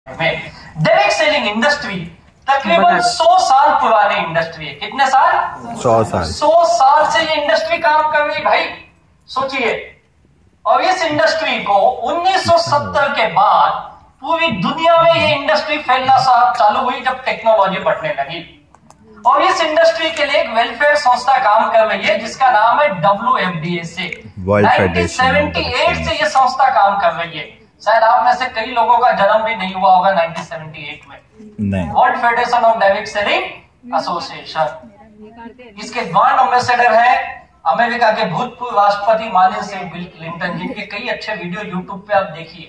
में direct selling industry तकरीबन 100 साल पुरानी इंडस्ट्री है। कितने साल? 100 साल से ये इंडस्ट्री काम कर रही भाई, सोचिए। और इस इंडस्ट्री को 1970 के बाद पूरी दुनिया में ये इंडस्ट्री फैलना चालू हुई जब टेक्नोलॉजी बढ़ने लगी। और इस इंडस्ट्री के लिए एक वेलफेयर संस्था काम कर रही है जिसका नाम है WFDSA। 1978 से ये संस्था काम कर रही है। शायद आप में से कई लोगों का जन्म भी नहीं हुआ होगा 1978 में। World federation of direct selling association. इसके ब्रांड एम्बेसडर है अमेरिका के भूतपूर्व राष्ट्रपति माननीय श्री बिल क्लिंटन, जिनके कई अच्छे वीडियो यूट्यूब पे आप देखिए।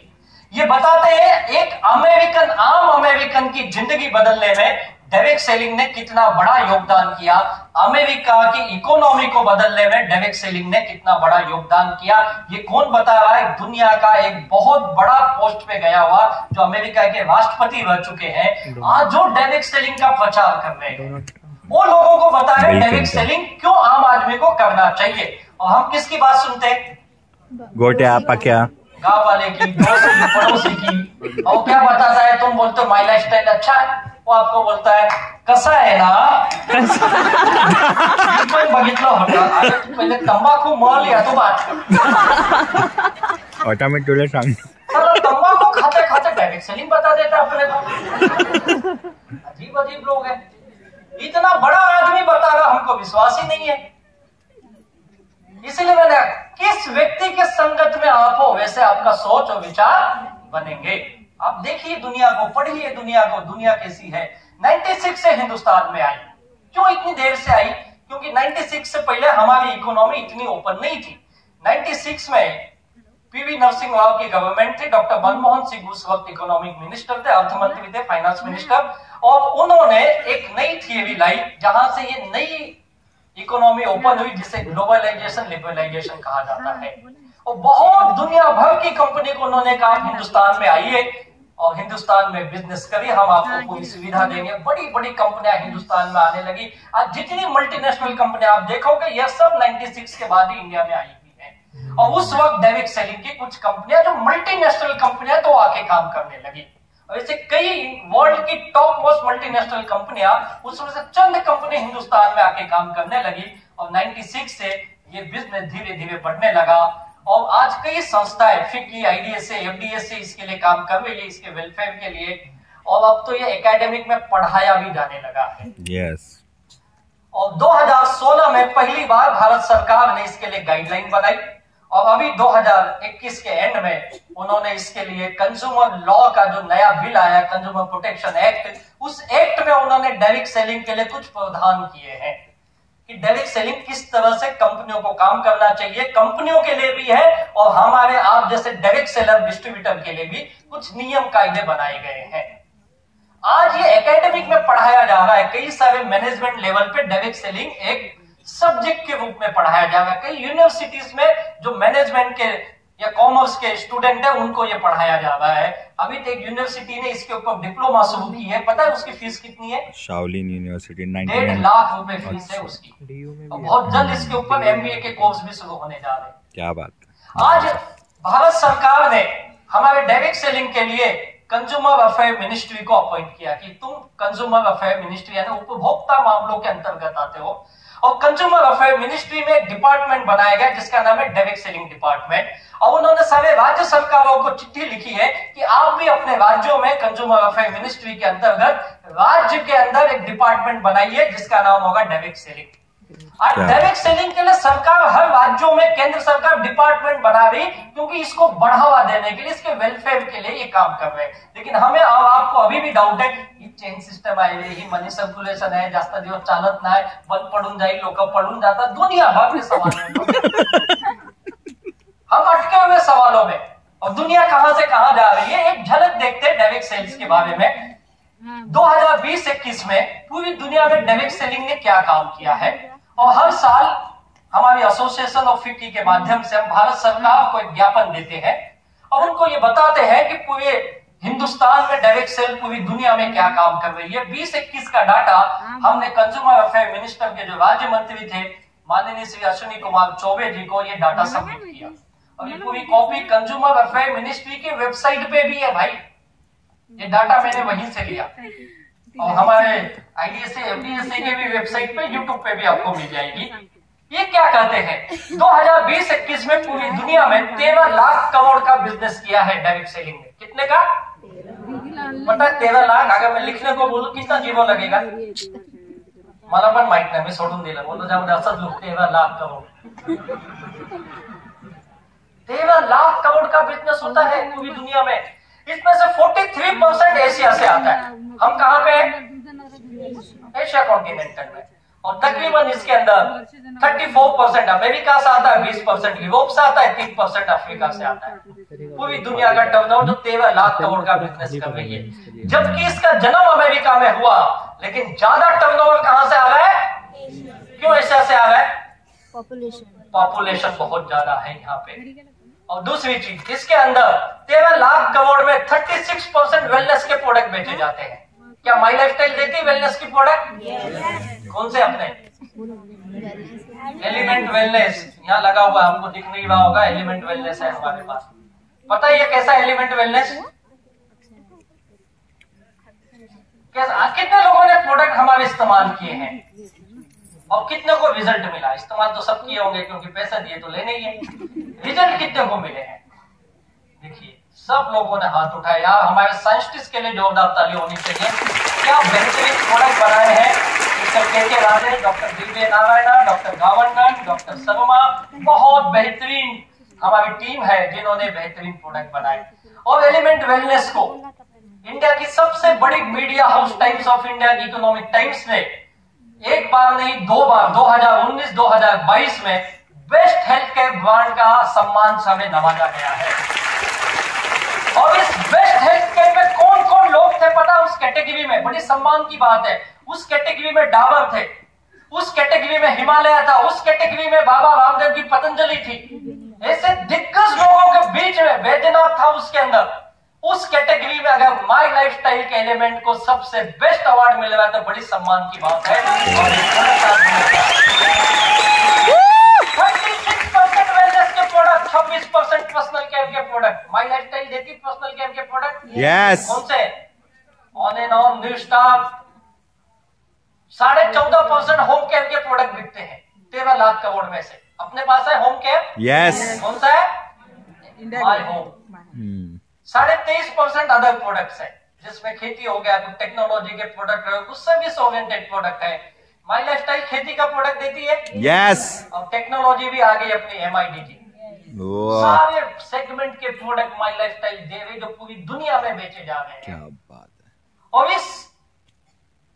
ये बताते हैं एक आम अमेरिकन की जिंदगी बदलने में डायरेक्ट सेलिंग ने कितना बड़ा योगदान किया। अमेरिका की इकोनॉमी को बदलने में डायरेक्ट सेलिंग ने कितना बड़ा योगदान किया। ये कौन बता रहा है? दुनिया का एक बहुत बड़ा पोस्ट पे गया हुआ जो अमेरिका के राष्ट्रपति रह चुके हैं, आज जो डायरेक्ट सेलिंग का प्रचार कर रहे हैं, वो लोगों को बता रहे हैं डायरेक्ट सेलिंग क्यों आम आदमी को करना चाहिए। और हम किसकी बात सुनते हैं? गोटे आपा क्या गांव वाले की, दोस्त की, पड़ोसी की। और क्या बताता है? तुम बोलते हो माई लाइफ स्टाइल अच्छा है, वो आपको बोलता है कसा आहे ना। बघितलं होतं, अरे तू पहिले तंबाखू मळ या तो बात ऑटोमेट तुला सांग, तंबाकू खाते खाते डायरेक्ट सेलिंग बता देता अपने को। अजीब अजीब लोग हैं। इतना बड़ा आदमी बता रहा, हमको विश्वास ही नहीं है। इसलिए मैंने किस व्यक्ति के संगत में आप हो वैसे आपका सोच और विचार बनेंगे। आप देखिए दुनिया को, पढ़िए दुनिया को, दुनिया कैसी है। 96 से हिंदुस्तान में आई। क्यों इतनी देर से आई? क्योंकि 96 से पहले हमारी इकोनॉमी इतनी ओपन नहीं थी। 96 में पीवी नरसिंह राव की गवर्नमेंट थी। डॉक्टर मनमोहन सिंह उस वक्त इकोनॉमिक मिनिस्टर थे, अर्थमंत्री थे, फाइनेंस मिनिस्टर। और उन्होंने एक नई थियरी लाई जहां से ये नई इकोनॉमी ओपन हुई, जिसे ग्लोबलाइजेशन लिबरलाइजेशन कहा जाता है। और बहुत दुनिया भर की कंपनी को उन्होंने कहा हिंदुस्तान में आइए और हिंदुस्तान में बिजनेस करिए, हम आपको पूरी सुविधा देंगे। बड़ी बड़ी कंपनियां हिंदुस्तान में आने लगी। आज जितनी मल्टीनेशनल कंपनियां आप देखोगे ये सब 96 के बाद ही इंडिया में आई हुई है। और उस वक्त डायरेक्ट सेलिंग की कुछ कंपनियां जो मल्टीनेशनल कंपनियां तो आके काम करने लगी। और ऐसे कई वर्ल्ड की टॉप मोस्ट मल्टीनेशनल कंपनियां, उसमें से चंद कंपनी हिंदुस्तान में आके काम करने लगी। और 96 से ये बिजनेस धीरे धीरे बढ़ने लगा। और आज कई संस्थाएं, फिक्की, IDSA, FDSA इसके लिए काम कर रही है, इसके वेलफेयर के लिए। और अब तो ये एकेडमिक में पढ़ाया भी जाने लगा है। यस। और 2016 में पहली बार भारत सरकार ने इसके लिए गाइडलाइन बनाई। और अभी 2021 के एंड में उन्होंने इसके लिए कंज्यूमर लॉ का जो नया बिल आया, कंज्यूमर प्रोटेक्शन एक्ट, उस एक्ट में उन्होंने डायरेक्ट सेलिंग के लिए कुछ प्रावधान किए हैं कि डायरेक्ट सेलिंग किस तरह से कंपनियों को काम करना चाहिए। कंपनियों के लिए भी है और हमारे आप जैसे डायरेक्ट सेलर डिस्ट्रीब्यूटर के लिए भी कुछ नियम कायदे बनाए गए हैं। आज ये एकेडमिक में पढ़ाया जा रहा है। कई सारे मैनेजमेंट लेवल पे डायरेक्ट सेलिंग एक सब्जेक्ट के रूप में पढ़ाया जा रहा है। कई यूनिवर्सिटीज में जो मैनेजमेंट के या कॉमर्स के स्टूडेंट है उनको ये पढ़ाया जा रहा है। अभी तो एक यूनिवर्सिटी ने इसके ऊपर डिप्लोमा शुरू की है। पता है उसकी फीस कितनी है? शाओलिन यूनिवर्सिटी 1.5 लाख रुपए फीस है उसकी। और बहुत जल्द इसके ऊपर MBA के कोर्स भी शुरू होने जा रहे हैं। क्या बात। आज भारत सरकार ने हमारे डायरेक्ट सेलिंग के लिए कंज्यूमर अफेयर मिनिस्ट्री को अपॉइंट किया कि तुम कंज्यूमर अफेयर मिनिस्ट्री यानी उपभोक्ता मामलों के अंतर्गत आते हो। और कंज्यूमर अफेयर मिनिस्ट्री में एक डिपार्टमेंट बनाया गया जिसका नाम है डायरेक्ट सेलिंग डिपार्टमेंट। और उन्होंने सारे राज्य सरकारों को चिट्ठी लिखी है कि आप भी अपने राज्यों में कंज्यूमर अफेयर मिनिस्ट्री के अंतर्गत राज्य के अंदर एक डिपार्टमेंट बनाइए जिसका नाम होगा डायरेक्ट सेलिंग। और डायरेक्ट सेलिंग के लिए सरकार हर राज्यों में, केंद्र सरकार डिपार्टमेंट बना रही क्योंकि इसको बढ़ावा देने के लिए, इसके वेलफेयर के लिए ये काम कर रहे हैं। लेकिन हमें अब आपको अभी भी डाउट है कि चेन सिस्टम आहे, ही मनी सर्क्युलेशन आहे, जास्त दिवस चालत नाही, बंद पडून जाईल, लोक पडून जातात, दुनिया भर के सवाल है। हम अटके हुए सवालों में। और दुनिया कहां से कहां जा रही है, एक झलक देखते हैं डायरेक्ट सेल्स के बारे में। 2020-21 में पूरी दुनिया में डायरेक्ट सेलिंग ने क्या काम किया है। और हर साल हमारी एसोसिएशन ऑफ फिक्की के माध्यम से हम भारत सरकार को एक ज्ञापन देते हैं और उनको ये बताते हैं कि पूरे हिंदुस्तान में डायरेक्ट सेल पूरी दुनिया में क्या काम कर रही है। 2021 का डाटा हमने कंज्यूमर अफेयर मिनिस्टर के जो राज्य मंत्री थे माननीय श्री अश्विनी कुमार चौबे जी को ये डाटा सबमिट किया। और ये पूरी कॉपी कंज्यूमर अफेयर मिनिस्ट्री की वेबसाइट पे भी है भाई। ये डाटा मैंने वहीं से लिया और हमारे IDSA FDSA के भी वेबसाइट पे, यूट्यूब पे भी आपको मिल जाएगी। ये क्या कहते हैं, 2020-21 में पूरी दुनिया में 13 लाख करोड़ का बिजनेस किया है डायरेक्ट सेलिंग ने। कितने का पता है? 13 लाख। अगर मैं लिखने को बोलूं कितना जीरो लगेगा? मला पण माहित नाही, मी सोडून दिलं, बोलतो ज्यामध्ये असंच लोक 13 लाख करोड़ 13 लाख करोड़ का बिजनेस होता है पूरी दुनिया में। इसमें से 43% एशिया से आता है। हम कहाँ पे? एशिया कॉन्टिनेंटल में। और तकरीबन इसके अंदर 34% अमेरिका से आता है, 20% यूरोप से आता है, 3% अफ्रीका से आता है। पूरी दुनिया का टर्नओवर जो 13 लाख करोड़ का बिजनेस कर रही है, जबकि इसका जन्म अमेरिका में हुआ, लेकिन ज्यादा टर्नओवर कहां से आ रहा है? क्यों एशिया से आ रहा है? पॉपुलेशन बहुत ज्यादा है यहाँ पे। और दूसरी चीज, इसके अंदर 13 लाख करोड़ में 36% वेलनेस के प्रोडक्ट बेचे जाते हैं। क्या माई लाइफस्टाइल देती है वेलनेस की प्रोडक्ट? कौन से? अपने एलिमेंट वेलनेस यहाँ लगा हुआ, हमको दिख नहीं रहा होगा। एलिमेंट वेलनेस है हमारे पास। पता है ये कैसा एलिमेंट वेलनेस? कैसा? कितने लोगों ने प्रोडक्ट हमारे इस्तेमाल किए हैं और कितने को रिजल्ट मिला? इस्तेमाल तो सब किए होंगे क्योंकि पैसा दिए तो लेने ही है। रिजल्ट कितने को मिले हैं? देखिए, सब लोगों ने हाथ उठाया। यार हमारे साइंटिस्ट के लिए जोरदार ताली होनी चाहिए। क्या बेहतरीन प्रोडक्ट बनाए हैं मिस्टर के राजे, doctor Divya Narayana, doctor गावंडन, doctor Sharma. बहुत बेहतरीन हमारी टीम है जिन्होंने बेहतरीन प्रोडक्ट बनाए। और एलिमेंट वेलनेस को इंडिया की सबसे बड़ी media house times of India की इकोनॉमिक टाइम्स ने एक बार नहीं 2 बार 2019-2022 में बेस्ट हेल्थ केयर ब्रांड का सम्मान से हमें नवाजा गया है। और इस बेस्ट हेल्थ केयर में कौन कौन लोग थे पता? उस कैटेगरी में बड़ी सम्मान की बात है, उस कैटेगरी में डाबर थे, उस कैटेगरी में हिमालय था, उस कैटेगरी में बाबा रामदेव की पतंजलि थी। ऐसे दिग्गज लोगों के बीच में बैद्यनाथ था उसके अंदर। उस कैटेगरी में अगर माई लाइफस्टाइल के एलिमेंट को सबसे बेस्ट अवार्ड मिल रहा है तो बड़ी सम्मान की बात है। 36% वेलनेस के प्रोडक्ट, 26% पर्सनल केयर के प्रोडक्ट। माई लाइफस्टाइल देती पर्सनल केयर के प्रोडक्ट। यस। कौन से? On and on, new star. 14.5% home care के प्रोडक्ट बिकते हैं 13 लाख करोड़ में से। अपने पास है होम केयर? यस। कौन सा है? My home. 23.5% अदर प्रोडक्ट्स है, जिसमें खेती हो गया, कुछ टेक्नोलॉजी के प्रोडक्ट है, कुछ सर्विस ओरिएंटेड प्रोडक्ट है। माई लाइफस्टाइल खेती का प्रोडक्ट देती है। यस। और टेक्नोलॉजी भी आ गई अपनी MID की। सारे सेगमेंट के प्रोडक्ट माई लाइफस्टाइल दे रही, जो पूरी दुनिया में बेचे जा रहे हैं। क्या बात है। और इस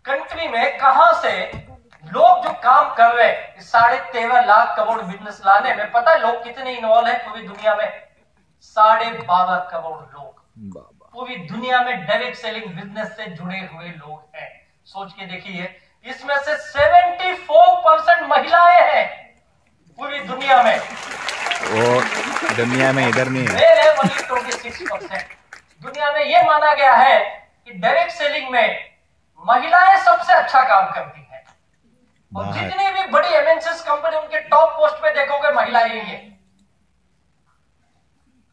कंट्री में कहां से लोग जो काम कर रहे हैं 13.5 लाख करोड़ बिजनेस लाने में, पता है लोग कितने इन्वॉल्व है पूरी दुनिया में? 12.5 करोड़ लोग पूरी दुनिया में डायरेक्ट सेलिंग बिजनेस से जुड़े हुए लोग हैं। सोच के देखिए, इसमें से 74% महिलाएं हैं पूरी दुनिया में। वो दुनिया में इधर नहीं है। 26%। दुनिया में यह माना गया है कि डायरेक्ट सेलिंग में महिलाएं सबसे अच्छा काम करती हैं। और जितनी भी बड़ी MNCs कंपनी, उनके टॉप पोस्ट पे देखोगे महिलाएं ही है।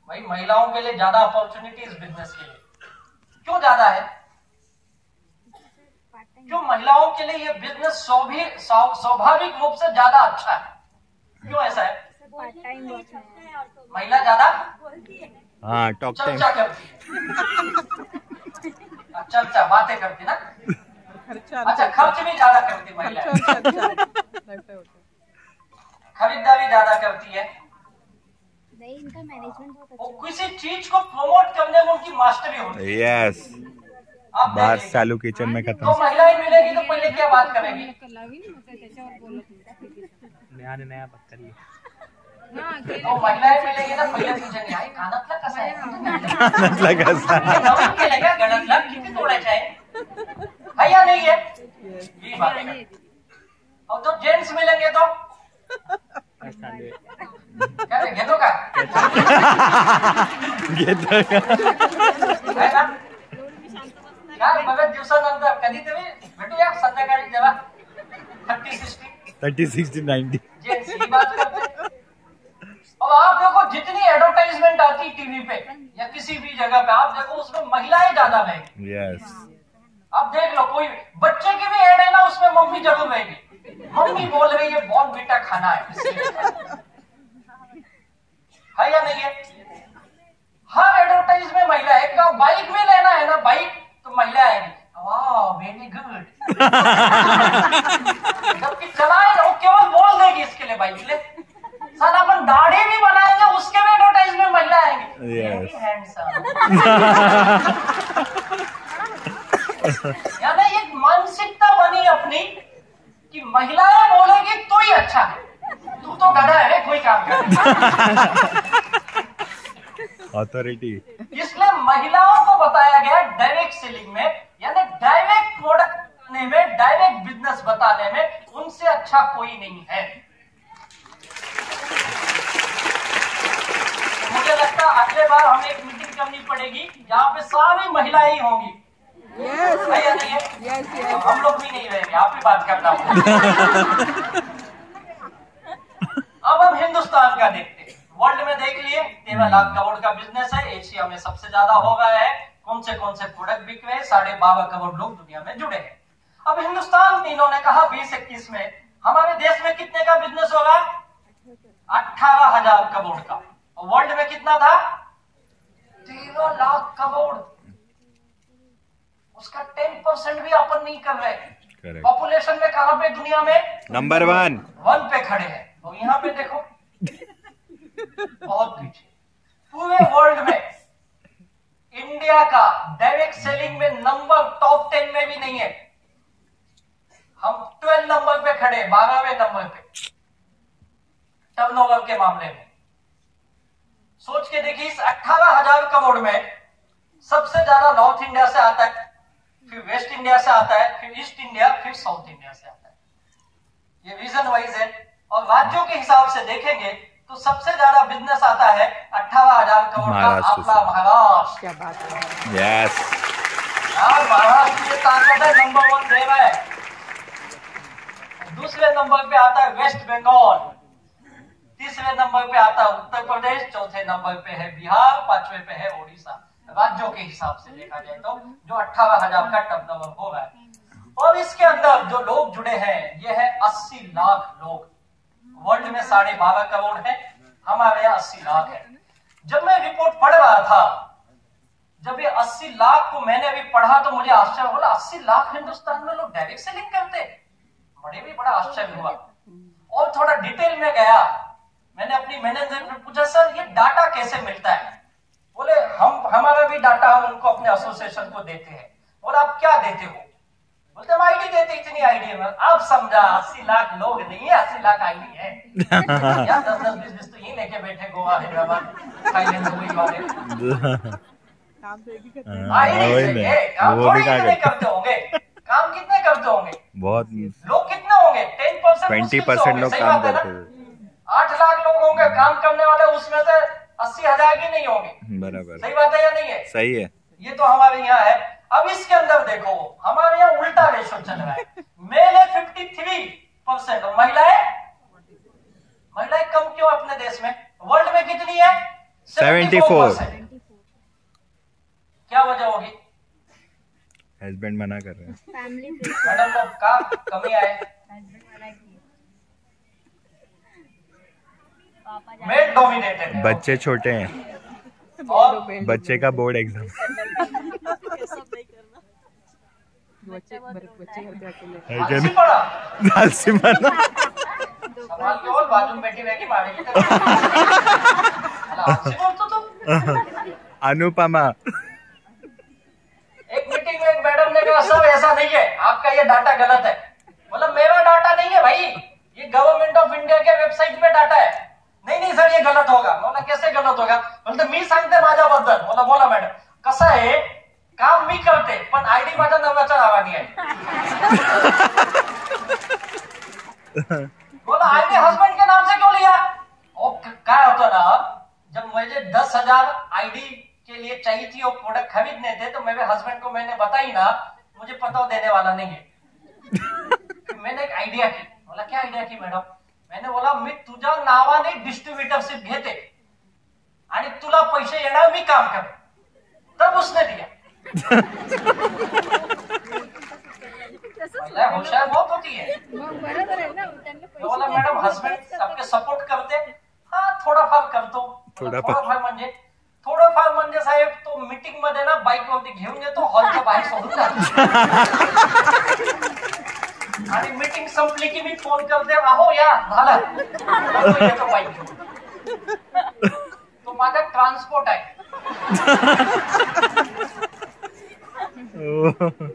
भाई महिलाओं के लिए ज्यादा अपॉर्चुनिटीज बिजनेस के लिए क्यों ज्यादा है? क्यों महिलाओं के लिए ये बिजनेस स्वाभाविक रूप से ज्यादा अच्छा है? क्यों ऐसा है? महिला ज्यादा चर्चा करती है। चर्चा बातें करती ना। अच्छा, खर्च भी ज्यादा करती महिला, खरीदारी ज्यादा करती है। इनका मैनेजमेंट बहुत अच्छा है। किसी चीज को प्रमोट करने में उनकी मास्टरी होती है। यस। बात चालू किचन में खत्म। तो महिलाएं मिलेगी तो पहले क्या बात करेगी? नया बात करिए। तो महिलाएं मिलेगी ना पहिले पूछेंगे, आई कानातला कसा आहे? कानातला कसा आहे? नवीन केलंय का गळ्यातला? किती तोडायचं आहे? है या नहीं है? ये बात है। और तो जेंट्स मिलेंगे तो क्या घेतो का? घेतो का? है ना? यार बघा दिवसानंतर कधीतरी भेटूया संध्याकाळी जेव्हा 30-60 30-60-90 जेंट्स ही बात करते हैं। अब आप देखो जितनी एडवर्टाइजमेंट आती टीवी पे या किसी भी जगह पे, आप देखो उसमें महिलाएं ज्यादा रहेगी। यस, आप देख लो, कोई बच्चे की भी ऐड है ना, उसमें मम्मी जरूर रहेगी। मम्मी बोल रही है बॉर्नवीटा खाना है, है या नहीं है? हर एडवर्टाइज में महिला है। क्या बाइक भी लेना है ना, बाइक तो महिला आएगी। वाह वेरी गुड। जबकि चलाए ना, वो केवल बोल देगी इसके लिए बाइक ले। साला अपन दाढ़ी भी बनाएंगे, उसके भी एडवर्टाइज में महिला आएंगी। Yes. यानी एक मानसिकता बनी अपनी कि महिलाएं बोलेगी तो ही अच्छा है, तू तो गधा है रे, कोई काम कर। अथॉरिटी। इसलिए महिलाओं को बताया गया डायरेक्ट सेलिंग में, यानी डायरेक्ट प्रोडक्ट में, डायरेक्ट बिजनेस बताने में उनसे अच्छा कोई नहीं है। मुझे लगता है अगले बार हमें एक मीटिंग करनी पड़ेगी जहाँ पे सारी महिलाएं ही होंगी। है या नहीं है? हम लोग भी नहीं रहेंगे, आप भी बात करना होगा। अब हम हिंदुस्तान का देखते हैं। वर्ल्ड में देख लिए 13 लाख करोड़ का बिजनेस है, एशिया में सबसे ज्यादा हो गया है। कौन से प्रोडक्ट बिक रहे हैं, 12.5 करोड़ लोग दुनिया में जुड़े हैं। अब हिंदुस्तान में इन्होंने कहा 2021 में हमारे देश में कितने का बिजनेस होगा? 18,000 करोड़ का। और वर्ल्ड में कितना था? 13 लाख करोड़। उसका 10% भी अपन नहीं कर रहे। पॉपुलेशन में कहां पे दुनिया में? नंबर 1 पे खड़े हैं। तो यहाँ पे देखो बहुत पीछे। पूरे वर्ल्ड में इंडिया का डायरेक्ट सेलिंग में नंबर टॉप 10 में भी नहीं है। हम 12 नंबर पे खड़े, 12वें नंबर पे टर्नओवर के मामले में। सोच के देखिए, इस 18,000 करोड़ में सबसे ज्यादा नॉर्थ इंडिया से आता है, फिर वेस्ट इंडिया से आता है, फिर ईस्ट इंडिया, फिर साउथ इंडिया से आता है। ये रीजन वाइज है। और राज्यों के हिसाब से देखेंगे तो सबसे ज्यादा बिजनेस आता है 18,000 करोड़ का आपका महाराष्ट्र। क्या बात है। यस, महाराष्ट्र की ताकत है, नंबर 1 दे रहा है। दूसरे नंबर पे आता है वेस्ट बंगाल, तीसरे नंबर पे आता है उत्तर प्रदेश, चौथे नंबर पे है बिहार, पांचवें पे है उड़ीसा। राज्यों के हिसाब से देखा जाए तो जो 18,000 का टर्नओवर हो रहा है। और इसके अंदर जो लोग जुड़े हैं ये है 80 लाख लोग। वर्ल्ड में 12.5 करोड़ है, हमारे यहाँ 80 लाख है। जब मैं रिपोर्ट पढ़ रहा था, जब ये 80 लाख को मैंने अभी पढ़ा तो मुझे आश्चर्य हुआ, 80 लाख हिंदुस्तान में लोग डायरेक्ट सेलिंग करते। मुझे भी बड़ा आश्चर्य हुआ और थोड़ा डिटेल में गया। मैंने अपनी मैनेजर से पूछा, सर ये डाटा कैसे मिलता है? बोले हमारा भी डाटा हम उनको अपने एसोसिएशन को देते हैं। और आप क्या देते हो? बोलते हम आईडी देते। इतनी आईडी है। अब समझा 80 लाख लोग नहीं है, 80 लाख आईडी है। या 10-10, 20-20 तो यही लेके बैठे गोवा, हैदराबाद, थाईलैंड, दुबई वाले। वो भी क्या करते होंगे? काम कितने करते होंगे? बहुत। लोग कितने होंगे? 10%, 20% लोग काम करते हैं। 8 लाख लोग होंगे काम करने वाले, उसमें से 80,000 भी नहीं होंगे। बराबर, सही बात है या नहीं है? सही है। ये तो हमारे यहाँ है। अब इसके अंदर देखो, हमारे यहाँ उल्टा रेशो चल रहा है। मेल है 53% और महिलाएं कम क्यों अपने देश में? वर्ल्ड में कितनी है? 74%। क्या वजह होगी? हस्बैंड मना कर रहे हैं। फैमिली मैडम लोग का कमी आए। मेल डोमिनेटेड है। बच्चे छोटे हैं और बच्चे का बोर्ड एग्जाम आलसी पड़ा। आलसी बना। सवाल के और बाजू में बैठी रहेगी मारेगी। आलसी बोल तो तुम। अनुपमा। एक मीटिंग में एक मैडम ने कहा, सर ऐसा नहीं है, आपका ये डाटा गलत है। बोला मेरा डाटा नहीं है भाई, ये गवर्नमेंट ऑफ इंडिया के वेबसाइट पे डाटा है। नहीं सर ये गलत होगा। बोला कैसे गलत होगा? बोलते मी सांगते माझ्याबद्दल। बोला मॅडम कसं आहे, काम मी करते पण आयडी माझ्या नवऱ्याच्या नावाने आहे। बोला आईडी हस्बैंड के नाम से क्यों लिया? और क्या होता ना, जब मुझे 10,000 आईडी के लिए चाहिए थी और प्रोडक्ट खरीदने थे तो मेरे हस्बैंड को मैंने बताई ना, मुझे पता देने वाला नहीं है। मैंने एक आइडिया की। बोला क्या आइडिया की मैडम? मैंने बोला मी तुझ्या नावाने डिस्ट्रीब्युटरशिप घेते आणि तुला पैसे येणार, मी काम कर. तब उसने दिया. महिला होशियार बहुत होती है. बरोबर आहे ना, त्यांना पैसे बोला मॅडम हस्बंड आपके सपोर्ट करते. हा थोडाफार करतो. थोडंफार म्हणजे साहेब तो मीटिंग मध्ये ना बाईक वरती घेऊन येतो, हॉलच्या बाहेर सोडून जातो. आणि मीटिंग संपली की मी फोन करते, अहो या झालं, येतो बाईक घेऊन. तो माझा ट्रान्सपोर्ट आहे.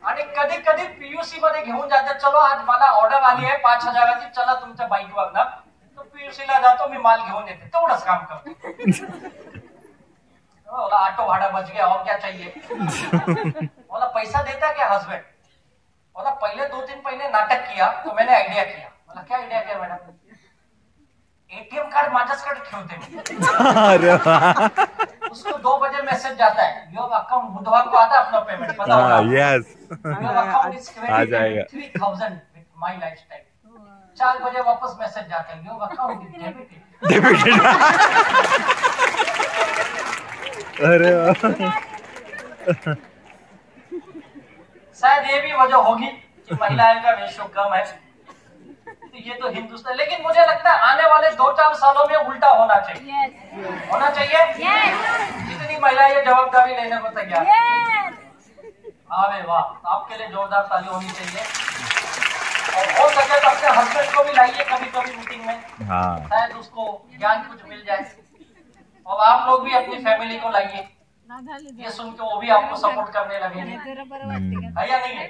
आणि कधी कधी पीयूसी मध्ये घेऊन जाते. चलो आज मला ऑर्डर आली आहे 5,000ची, चला तुमच्या बाईकवर ना. तो पीयूसी ला जातो, मी माल घेऊन येते, तेवढंच काम करतो. बोला ऑटो भाड़ा बच गया, और क्या चाहिए. बोला पैसा देता क्या हस्बैंड. बोला पहले 2-3 महीने नाटक किया तो मैंने आइडिया किया. बोला क्या आइडिया किया मैडम. एटीएम कार्ड माझ्याकडे ठेवते मी. अरे उसको 2 बजे मैसेज जाता है, योर अकाउंट बुधवार को आता है अपना पेमेंट. पता होगा यस योर अकाउंट इज आ जाएगा. 3,000 विथ माय लाइफस्टाइल. 4 बजे वापस मैसेज जाता है, योर अकाउंट इज डेबिटेड. अरे शायद ये भी वजह होगी कि महिलाओं का रेशो कम है. तो ये तो हिंदुस्तान, लेकिन मुझे लगता है आने वाले 2-4 सालों में उल्टा होना चाहिए. होना चाहिए. कितनी महिला ये जवाबदारी लेने को तैयार. अरे वाह, आपके लिए जोरदार ताली होनी चाहिए. और हो सके तो अपने हस्बैंड को भी लाइए कभी कभी मीटिंग में. हाँ शायद उसको ज्ञान कुछ मिल जाए. और आप लोग भी अपनी फैमिली को लाइए. ये सुन के वो भी आपको सपोर्ट करने लगेंगे. जरा बरं वाटते का? है या नहीं है.